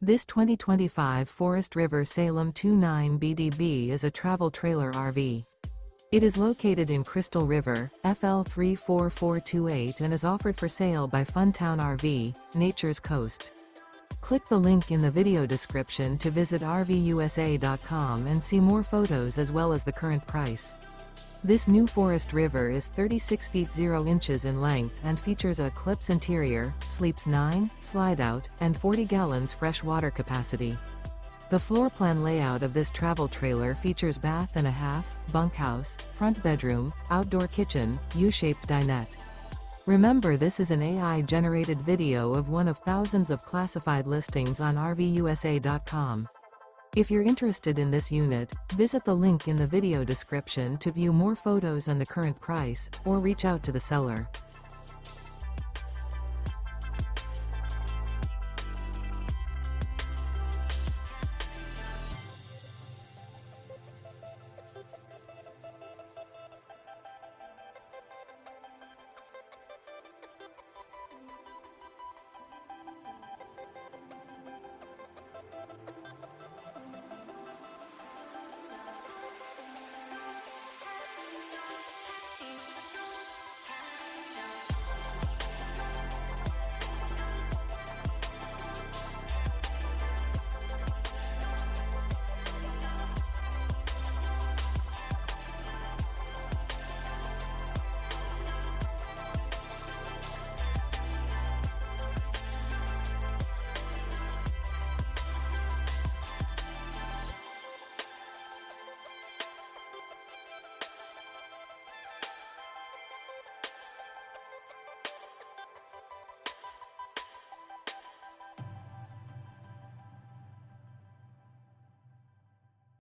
This 2025 Forest River Salem 29BDB is a travel trailer RV. It is located in Crystal River, FL 34428 and is offered for sale by Funtown RV, Nature's Coast. Click the link in the video description to visit RVUSA.com and see more photos as well as the current price. This new Forest River is 36 feet 0 inches in length and features a ECLIPSE interior, sleeps 9, Slideout, and 40 gallons fresh water capacity. The floor plan layout of this travel trailer features bath and a half, bunkhouse, front bedroom, outdoor kitchen, U-shaped dinette. Remember, this is an AI-generated video of one of thousands of classified listings on RVUSA.com. If you're interested in this unit, visit the link in the video description to view more photos and the current price, or reach out to the seller.